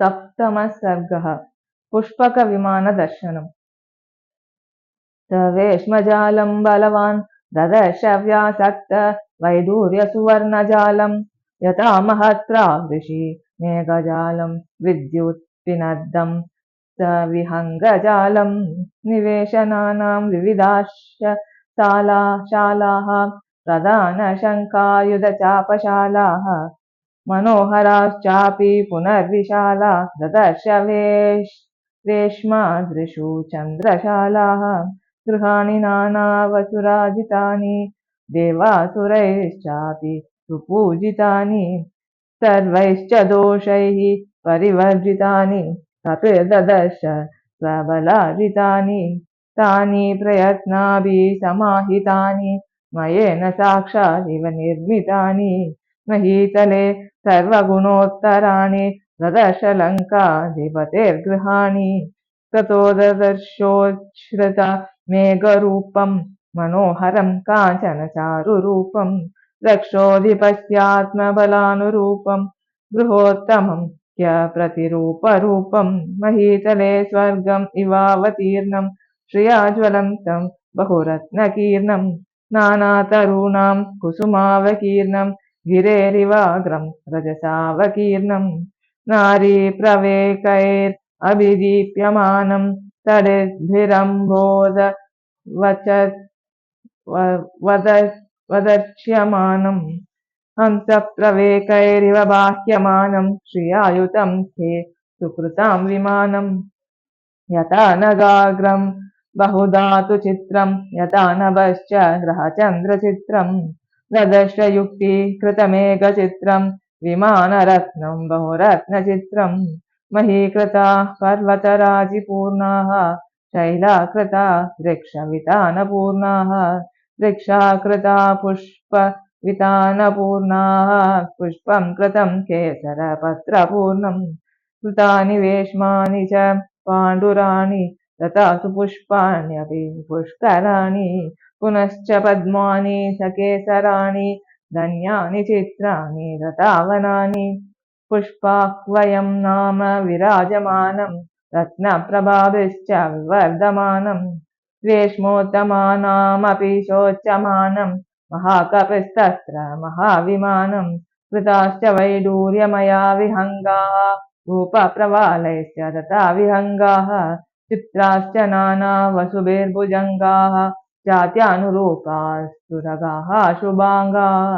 सप्तमः सर्गः पुष्पकविमानदर्शनम्। स वेश्मजालं बलवान् ददर्श व्यासक्त वैडूर्यसुवर्णजालं यथा महत्प्रावृषि मेघजालं विद्युत्पिनद्धं स विहङ्गजालं निवेशनानां विविधाश्च शालाः प्रधानशङ्कायुधचापशालाः मनोहराश्चापि पुनर्विशाला ददर्श वेश्मादृशु चन्द्रशालाः गृहाणि नानावसुराजितानि देवासुरैश्चापि सुपूजितानि सर्वैश्च दोषैः परिवर्जितानि कपिर्ददर्श स्वबलार्जितानि तानि प्रयत्नाभिः समाहितानि मयेन साक्षादिव निर्मितानि महीतले सर्वगुणोत्तराणि ददर्श लङ्काधिपतेर्गृहाणि ततो ददर्शोच्छ्रित मेघरूपं मनोहरं काञ्चन चारुरूपं रक्षोधिपस्यात्मबलानुरूपं गृहोत्तमं ह्यप्रतिरूपरूपं महीतले स्वर्गम् इवावतीर्णं श्रियाज्वलं तं बहुरत्नकीर्णं नानातरूणां कुसुमावकीर्णं गिरेरिवाग्रं रजसावकीर्णं नारीप्रवेकैरभिदीप्यमानं तडिद्भिरम्भोद वदच्यमानं हंसप्रवेकैरिव बाह्यमानं श्रियायुतं खे सुकृतां विमानं यथा नगाग्रं बहुधातु चित्रं यथा नभश्च ग्रहचन्द्रचित्रं ददर्शयुक्तीकृतमेकचित्रं विमानरत्नं बहुरत्नचित्रं महीकृता पर्वतराजिपूर्णाः शैलाकृता वृक्षवितानपूर्णाः वृक्षाकृता पुष्पवितानपूर्णाः पुष्पं कृतं केसरपत्रपूर्णं कृतानि वेश्मानि च पाण्डुराणि तथा सुपुष्पाण्यपि पुष्कराणि पुनश्च पद्मानि सकेसराणि धन्यानि चित्राणि रतावनानि पुष्पाह्वयं नाम विराजमानं रत्नप्रभाभिश्च विवर्धमानं वेश्मोत्तमानामपि शोच्यमानं महाकपिस्तत्र महाविमानं कृताश्च वैडूर्यमया विहङ्गाः भूपप्रवालैश्च तथा विहङ्गाः चित्राश्च नानावसुभिर्भुजङ्गाः जात्यानुरूपास्तुरगाः शुभाङ्गाः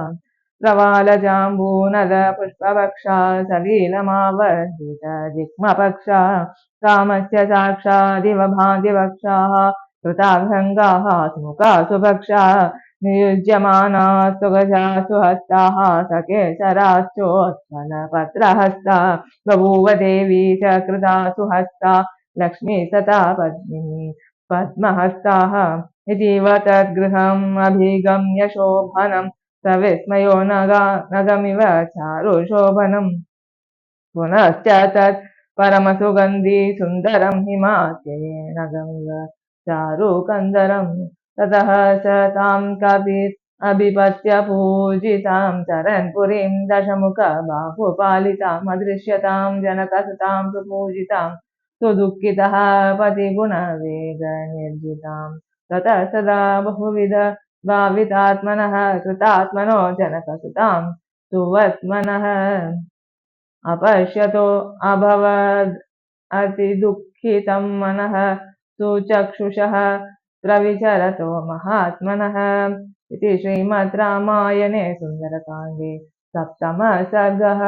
प्रवालजाम्बूनद पुष्पपक्षा सलीलमावर्धितजिह्मपक्षा कामस्य साक्षादिव भान्तिवक्षाः कृताभङ्गाः सुमुखाः सुभक्षाः नियुज्यमानास्तु गजाः सुहस्ताः सकेसराश्चोत्पलपत्रहस्ता बभूव देवी च कृता सुहस्ता लक्ष्मी तथा पद्मिनी पद्महस्ताः इतीव तद्गृहम् अभिगम्य शोभनं सविस्मयो नगमिव चारुशोभनम् पुनश्च तत् परमसुगन्धि सुन्दरं हिमात्ययेन नगमिव चारुकन्दरम् ततः स तां कपिरभिपत्य पूजितां चरन्पुरीं दशमुख बाहुपालिताम् अदृश्यतां जनकसुतां सुपूजितां सुदुःखितः पतिगुणवेगनिर्जितां ततः सदा बहुविध भावितात्मनः कृतात्मनो जनकसुतां सुवत्मनः अपश्यतो अभवद् अतिदुःखितं मनः सुचक्षुषः प्रविचरतो महात्मनः इति श्रीमद् रामायणे सुन्दरकाण्डे सप्तमः सर्गः।